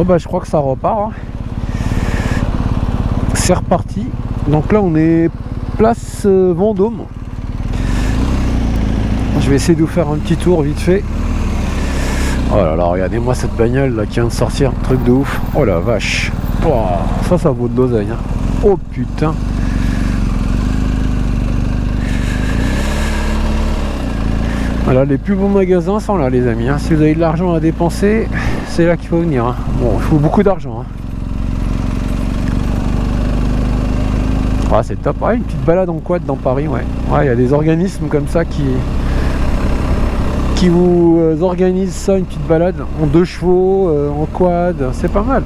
Bon bah je crois que ça repart, hein. C'est reparti. Donc là on est place Vendôme. Je vais essayer de vous faire un petit tour vite fait. Oh là là, regardez-moi cette bagnole là qui vient de sortir, truc de ouf. Oh la vache. Oh, ça vaut de l'oseille, hein. Oh putain. Voilà, les plus beaux magasins sont là les amis, hein. Si vous avez de l'argent à dépenser, c'est là qu'il faut venir, hein. Bon, il faut beaucoup d'argent, hein. Ah, c'est top. Ouais, une petite balade en quad dans Paris, ouais. Ouais, il y a des organismes comme ça qui vous organisent ça, une petite balade en 2 chevaux, en quad, c'est pas mal.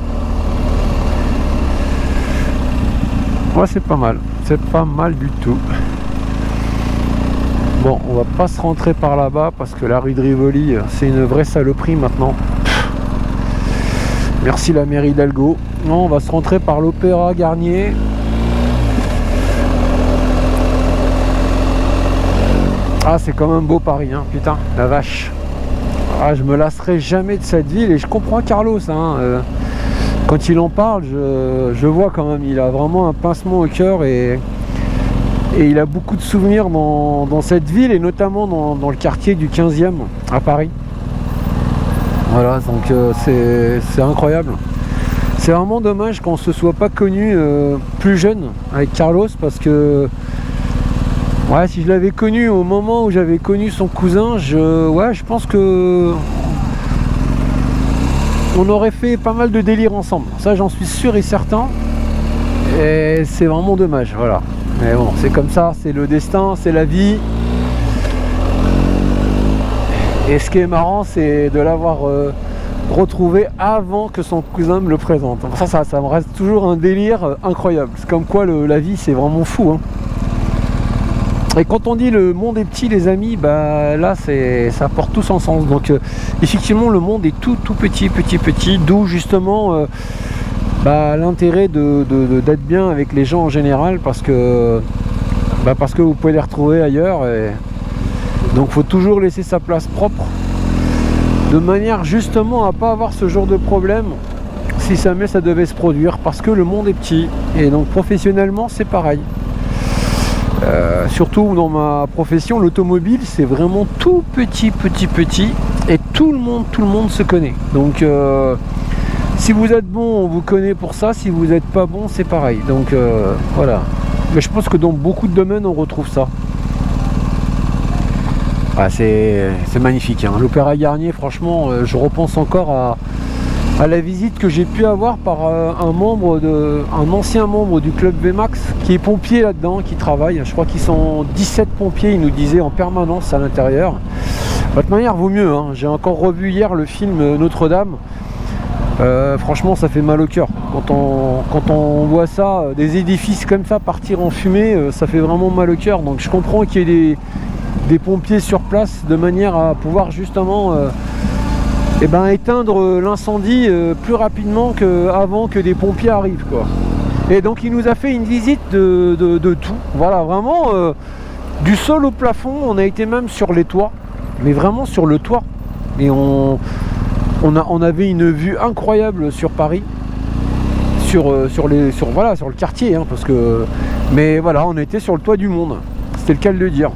Ouais, c'est pas mal. C'est pas mal du tout. Bon, on va pas se rentrer par là-bas parce que la rue de Rivoli, c'est une vraie saloperie maintenant. Merci la mairie d'Hidalgo. Non, on va se rentrer par l'Opéra Garnier. Ah, c'est quand même beau Paris, hein, putain, la vache. Ah, je me lasserai jamais de cette ville et je comprends Carlos, hein. Quand il en parle, je vois quand même, il a vraiment un pincement au cœur et il a beaucoup de souvenirs dans cette ville et notamment dans le quartier du 15e à Paris. Voilà, donc c'est incroyable. C'est vraiment dommage qu'on ne se soit pas connu plus jeune avec Carlos parce que ouais, si je l'avais connu au moment où j'avais connu son cousin, je pense que on aurait fait pas mal de délires ensemble. Ça, j'en suis sûr et certain. Et c'est vraiment dommage, voilà. Mais bon, c'est comme ça, c'est le destin, c'est la vie. Et ce qui est marrant, c'est de l'avoir retrouvé avant que son cousin me le présente. Ça me reste toujours un délire incroyable. C'est comme quoi la vie, c'est vraiment fou, hein. Et quand on dit le monde est petit les amis, bah là ça porte tout son sens. Donc effectivement le monde est tout petit, d'où justement l'intérêt d'être bien avec les gens en général parce que vous pouvez les retrouver ailleurs. Et donc faut toujours laisser sa place propre de manière justement à pas avoir ce genre de problème si jamais ça devait se produire parce que le monde est petit et donc professionnellement c'est pareil. Surtout dans ma profession, l'automobile c'est vraiment tout petit et tout le monde se connaît. Donc si vous êtes bon, on vous connaît pour ça, si vous n'êtes pas bon, c'est pareil. Donc voilà. Mais je pense que dans beaucoup de domaines on retrouve ça. Ah, c'est magnifique, hein. L'Opéra Garnier, franchement, je repense encore à la visite que j'ai pu avoir par un ancien membre du club VMAX qui est pompier là-dedans, qui travaille. Je crois qu'ils sont 17 pompiers, il nous disait, en permanence à l'intérieur. De toute manière, vaut mieux, hein. J'ai encore revu hier le film Notre-Dame. Franchement, ça fait mal au cœur. Quand on voit ça, des édifices comme ça partir en fumée, ça fait vraiment mal au cœur. Donc je comprends qu'il y ait des pompiers sur place de manière à pouvoir justement éteindre l'incendie plus rapidement qu'avant que des pompiers arrivent, quoi. Et donc il nous a fait une visite de tout, voilà, vraiment du sol au plafond. On a été même sur les toits, mais vraiment sur le toit, et on avait une vue incroyable sur Paris, sur le quartier, hein, parce que mais voilà, on était sur le toit du monde, c'était le cas de le dire.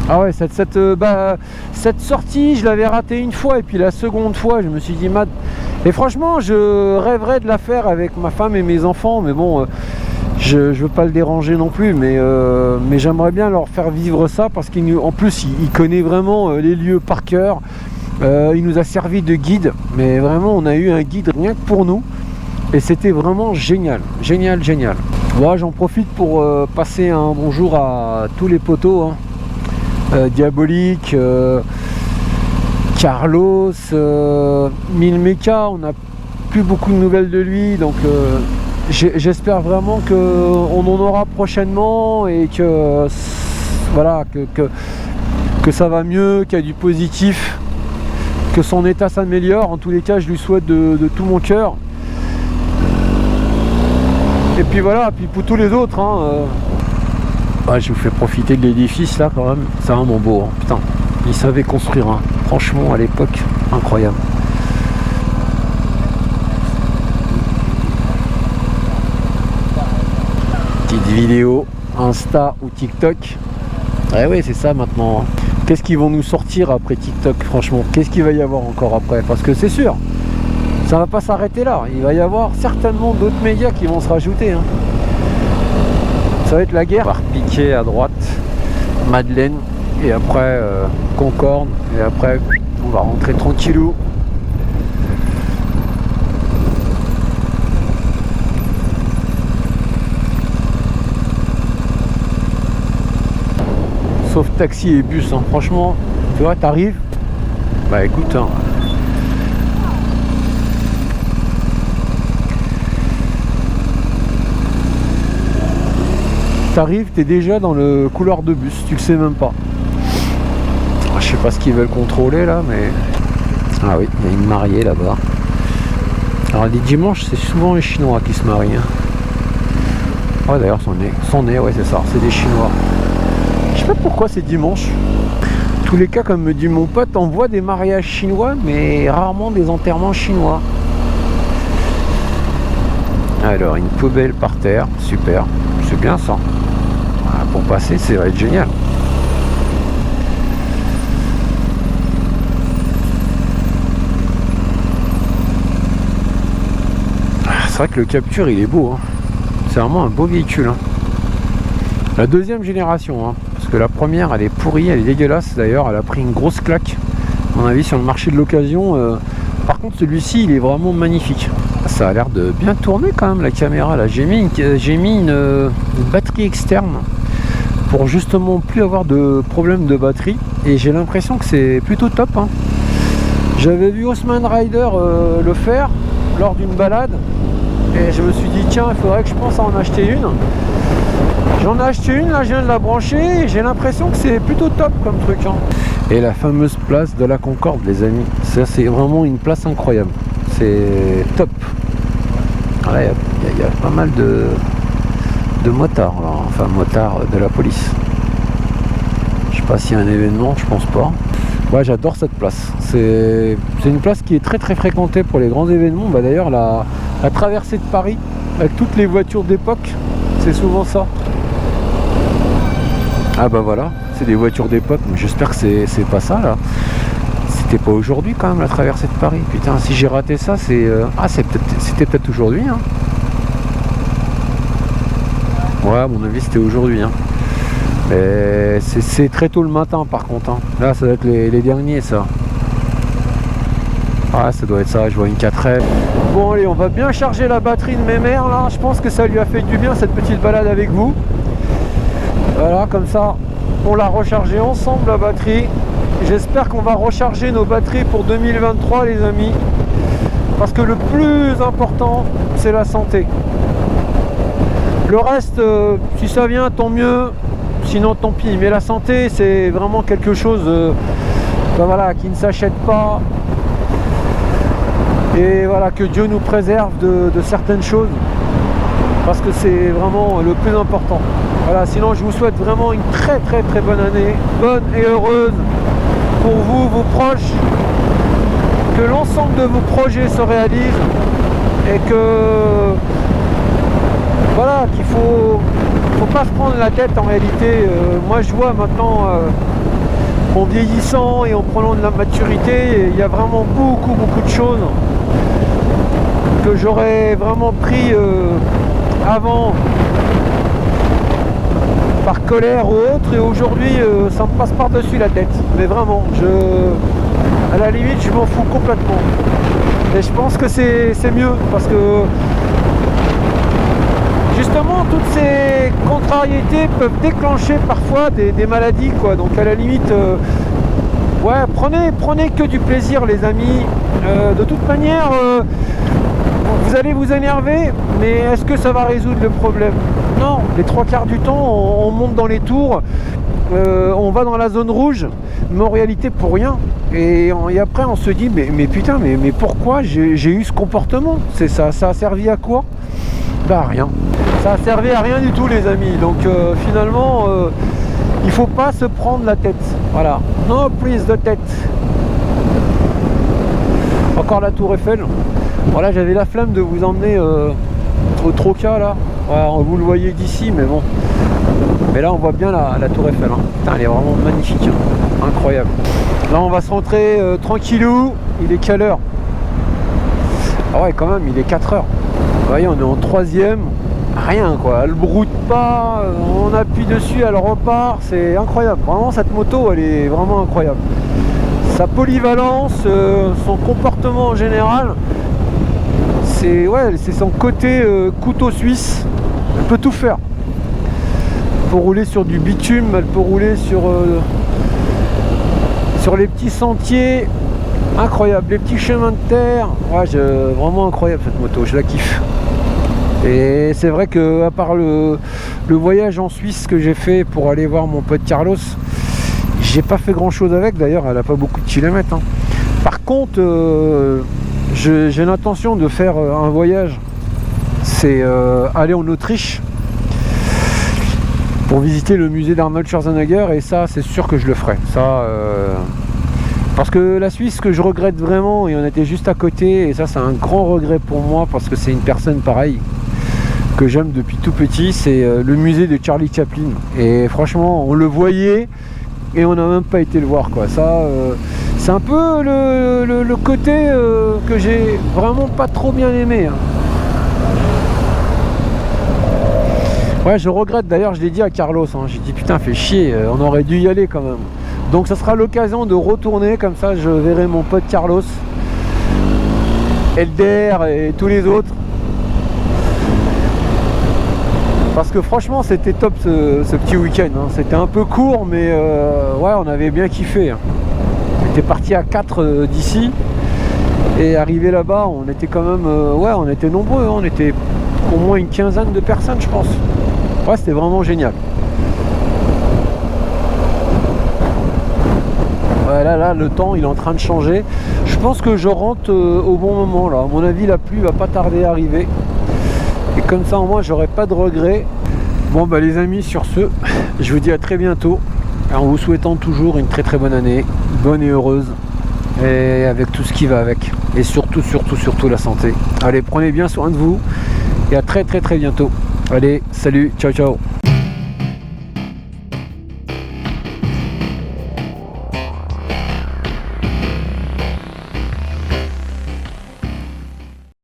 Ah ouais, cette sortie, je l'avais ratée une fois, et puis la seconde fois, je me suis dit, et franchement, je rêverais de la faire avec ma femme et mes enfants, mais bon, je veux pas le déranger non plus, mais j'aimerais bien leur faire vivre ça, parce qu'en plus, il connaît vraiment les lieux par cœur. Il nous a servi de guide, mais vraiment, on a eu un guide rien que pour nous, et c'était vraiment génial. Moi, j'en profite pour passer un bonjour à tous les potos, hein. Diabolique, Carlos, Milmeka, on n'a plus beaucoup de nouvelles de lui, donc j'espère vraiment qu'on en aura prochainement et que voilà, que ça va mieux, qu'il y a du positif, que son état s'améliore. En tous les cas, je lui souhaite de tout mon cœur. Et puis voilà, puis pour tous les autres, hein, je vous fais profiter de l'édifice là quand même, c'est vraiment beau, hein. Putain, ils savaient construire, hein. Franchement à l'époque, incroyable. vidéos Insta ou TikTok. Eh oui, c'est ça maintenant. Qu'est-ce qu'ils vont nous sortir après TikTok, franchement? Qu'est-ce qu'il va y avoir encore après? Parce que c'est sûr, ça va pas s'arrêter là. Il va y avoir certainement d'autres médias qui vont se rajouter, hein. Ça va être la guerre. On va repiquer à droite Madeleine et après Concorde et après on va rentrer tranquillou. Sauf taxi et bus, hein. Franchement, tu vois, t'arrives, bah écoute, hein. T'arrives, t'es déjà dans le couloir de bus, tu le sais même pas. Je sais pas ce qu'ils veulent contrôler là, mais... Ah oui, il y a une mariée là-bas. Alors les dimanches, c'est souvent les Chinois qui se marient, hein. Ouais, d'ailleurs, son nez, ouais, c'est ça, c'est des Chinois. Je sais pas pourquoi c'est dimanche. En tous les cas, comme me dit mon pote, on voit des mariages chinois, mais rarement des enterrements chinois. Alors, une poubelle par terre, super, c'est bien ça. Voilà, pour passer, ça va être génial. C'est vrai que le Capture, il est beau, hein. C'est vraiment un beau véhicule, hein. La deuxième génération, hein. Parce que la première elle est pourrie, elle est dégueulasse d'ailleurs, elle a pris une grosse claque à mon avis sur le marché de l'occasion. Par contre celui-ci il est vraiment magnifique. Ça a l'air de bien tourner quand même la caméra là. J'ai mis une batterie externe pour justement plus avoir de problème de batterie et j'ai l'impression que c'est plutôt top, hein. J'avais vu Osman Rider le faire lors d'une balade et je me suis dit tiens, il faudrait que je pense à en acheter une. J'en ai acheté une, là je viens de la brancher et j'ai l'impression que c'est plutôt top comme truc, hein. Et la fameuse place de la Concorde, les amis, ça c'est vraiment une place incroyable, c'est top. Là il y a pas mal de motards là. Enfin motards de la police. Je sais pas s'il y a un événement, je pense pas. Ouais, j'adore cette place, c'est une place qui est très très fréquentée pour les grands événements. Bah, d'ailleurs la traversée de Paris avec toutes les voitures d'époque, c'est souvent ça. Ah bah voilà, c'est des voitures d'époque, mais j'espère que c'est pas ça là. C'était pas aujourd'hui quand même la traversée de Paris. Putain, si j'ai raté ça, c'est... Ah, c'était peut-être aujourd'hui, hein. Ouais, à mon avis c'était aujourd'hui, hein. Mais c'est très tôt le matin par contre, hein. Là ça doit être les derniers ça. Ah, ça doit être ça, je vois une 4L. Bon allez, on va bien charger la batterie de mes mères là. Je pense que ça lui a fait du bien cette petite balade avec vous. Voilà, comme ça, on l'a rechargé ensemble la batterie. J'espère qu'on va recharger nos batteries pour 2023 les amis. Parce que le plus important, c'est la santé. Le reste, si ça vient, tant mieux. Sinon, tant pis. Mais la santé, c'est vraiment quelque chose ben voilà, qui ne s'achète pas. Et voilà, que Dieu nous préserve de certaines choses. Parce que c'est vraiment le plus important. Voilà, sinon je vous souhaite vraiment une très très très bonne année, bonne et heureuse pour vous, vos proches, que l'ensemble de vos projets se réalisent et que voilà, qu'il faut pas se prendre la tête en réalité. Moi je vois maintenant en vieillissant et en prenant de la maturité, il y a vraiment beaucoup de choses que j'aurais vraiment pris avant par colère ou autre, et aujourd'hui ça me passe par-dessus la tête, mais vraiment à la limite je m'en fous complètement, et je pense que c'est mieux parce que justement toutes ces contrariétés peuvent déclencher parfois des maladies quoi. Donc à la limite ouais, prenez que du plaisir les amis. De toute manière vous allez vous énerver, mais est-ce que ça va résoudre le problème? Non, les trois quarts du temps on monte dans les tours, on va dans la zone rouge, mais en réalité pour rien. Et après on se dit mais putain, mais pourquoi j'ai eu ce comportement? Ça a servi à quoi? Bah rien. Ça a servi à rien du tout les amis. Donc finalement il faut pas se prendre la tête. Voilà, non prise de tête. Encore la tour Eiffel. Voilà, j'avais la flemme de vous emmener au Troca là. Ouais, vous le voyez d'ici, mais bon. Mais là on voit bien la tour Eiffel, hein. Putain, elle est vraiment magnifique, hein. Incroyable. Là on va se rentrer tranquillou. Il est quelle heure? Ah ouais, quand même, il est 4 heures. Vous voyez, on est en 3e. Rien quoi, elle broute pas, on appuie dessus, elle repart. C'est incroyable. Vraiment, cette moto, elle est vraiment incroyable. Sa polyvalence, son comportement en général, c'est son côté couteau suisse. Elle peut tout faire. Elle peut rouler sur du bitume, elle peut rouler sur les petits sentiers. Incroyable, les petits chemins de terre. Ouais, vraiment incroyable cette moto, je la kiffe. Et c'est vrai que à part le voyage en Suisse que j'ai fait pour aller voir mon pote Carlos, j'ai pas fait grand chose avec. D'ailleurs, elle a pas beaucoup de kilomètres, hein. Par contre, j'ai l'intention de faire un voyage. C'est aller en Autriche pour visiter le musée d'Arnold Schwarzenegger, et ça c'est sûr que je le ferai. Ça, parce que la Suisse, que je regrette vraiment, et on était juste à côté, et ça c'est un grand regret pour moi, parce que c'est une personne pareille que j'aime depuis tout petit, c'est le musée de Charlie Chaplin. Et franchement, on le voyait et on n'a même pas été le voir, quoi. Ça, c'est un peu le côté que j'ai vraiment pas trop bien aimé, hein. Ouais, je regrette, d'ailleurs, je l'ai dit à Carlos, hein. J'ai dit putain, fait chier, on aurait dû y aller quand même. Donc ça sera l'occasion de retourner, comme ça je verrai mon pote Carlos, Elder et tous les autres. Parce que franchement c'était top ce petit week-end, hein. C'était un peu court, mais ouais, on avait bien kiffé, hein. On était parti à 4 d'ici, et arrivé là-bas on était quand même, ouais, on était nombreux, hein. On était au moins une quinzaine de personnes, je pense. Ouais, c'était vraiment génial. Ouais, là, le temps il est en train de changer. Je pense que je rentre au bon moment là. À mon avis, la pluie va pas tarder à arriver. Et comme ça, au moins, j'aurai pas de regrets. Bon, bah les amis, sur ce, je vous dis à très bientôt. En vous souhaitant toujours une très très bonne année, bonne et heureuse, et avec tout ce qui va avec. Et surtout la santé. Allez, prenez bien soin de vous. Et à très très très bientôt. Allez, salut, ciao ciao.